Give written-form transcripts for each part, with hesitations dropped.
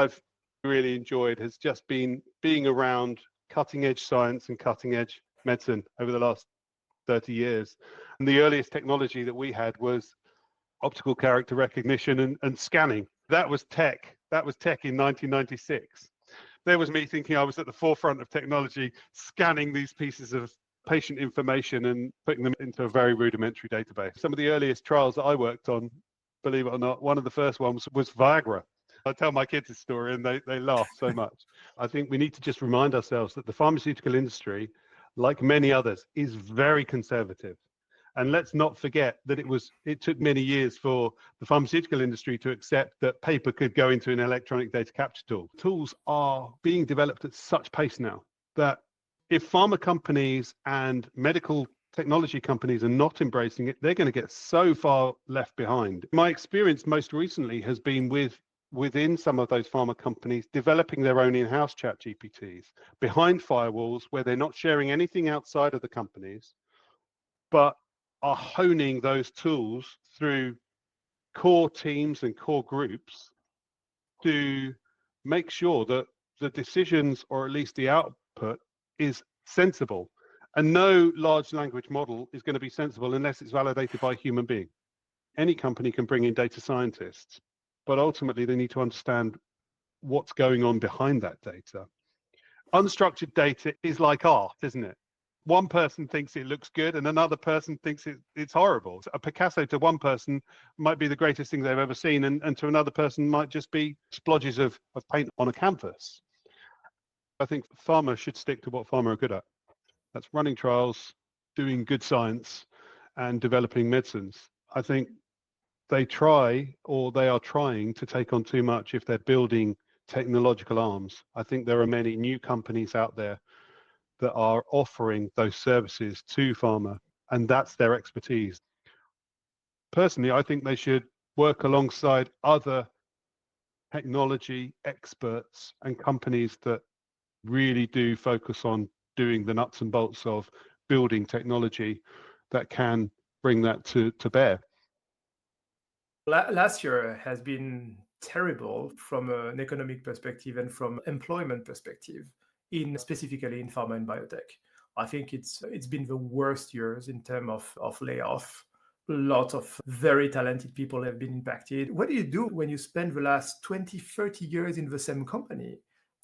I've really enjoyed has just been being around cutting edge science and cutting edge medicine over the last 30 years. And the earliest technology that we had was optical character recognition and scanning. That was tech. That was tech in 1996. There was me thinking I was at the forefront of technology, scanning these pieces of patient information and putting them into a very rudimentary database. Some of the earliest trials that I worked on, believe it or not, one of the first ones was Viagra. I tell my kids this story and they laugh so much. I think we need to just remind ourselves that the pharmaceutical industry, like many others, is very conservative. And let's not forget that it took many years for the pharmaceutical industry to accept that paper could go into an electronic data capture tool. Tools are being developed at such pace now that if pharma companies and medical technology companies are not embracing it, they're going to get so far left behind. My experience most recently has been within some of those pharma companies developing their own in-house chat GPTs behind firewalls where they're not sharing anything outside of the companies, but are honing those tools through core teams and core groups to make sure that the decisions, or at least the output, is sensible. And no large language model is going to be sensible unless it's validated by a human being. Any company can bring in data scientists, but ultimately they need to understand what's going on behind that data. Unstructured data is like art, isn't it? One person thinks it looks good and another person thinks it's horrible. A Picasso to one person might be the greatest thing they've ever seen, and to another person might just be splodges of paint on a canvas. I think pharma should stick to what pharma are good at. That's running trials, doing good science, and developing medicines. I think they are trying to take on too much if they're building technological arms. I think there are many new companies out there that are offering those services to pharma, and that's their expertise. Personally, I think they should work alongside other technology experts and companies that really do focus on doing the nuts and bolts of building technology that can bring that to bear. Last year has been terrible from an economic perspective and from employment perspective, specifically in pharma and biotech. I think it's been the worst years in terms of layoff. A lot of very talented people have been impacted. What do you do when you spend the last 20, 30 years in the same company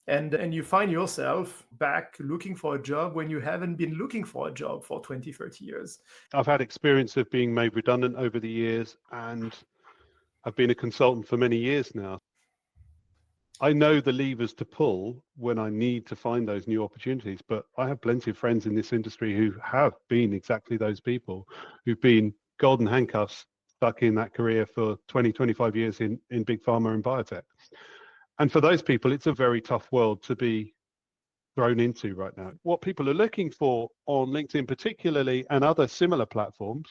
and you find yourself back looking for a job when you haven't been looking for a job for 20, 30 years? I've had experience of being made redundant over the years, and I've been a consultant for many years now. I know the levers to pull when I need to find those new opportunities, but I have plenty of friends in this industry who have been exactly those people, who've been golden handcuffs stuck in that career for 20, 25 years in big pharma and biotech. And for those people, it's a very tough world to be thrown into right now. What people are looking for on LinkedIn particularly, and other similar platforms,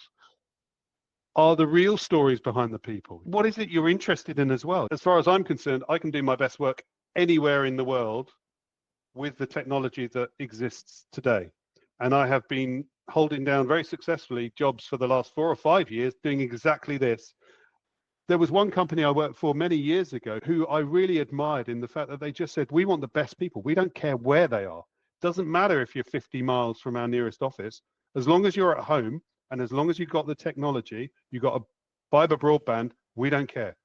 are the real stories behind the people. What is it you're interested in as well? As far as I'm concerned, I can do my best work anywhere in the world with the technology that exists today. And I have been holding down very successfully jobs for the last 4 or 5 years doing exactly this. There was one company I worked for many years ago who I really admired in the fact that they just said, we want the best people. We don't care where they are. Doesn't matter if you're 50 miles from our nearest office. As long as you're at home, and as long as you've got the technology, you've got a fiber broadband, we don't care.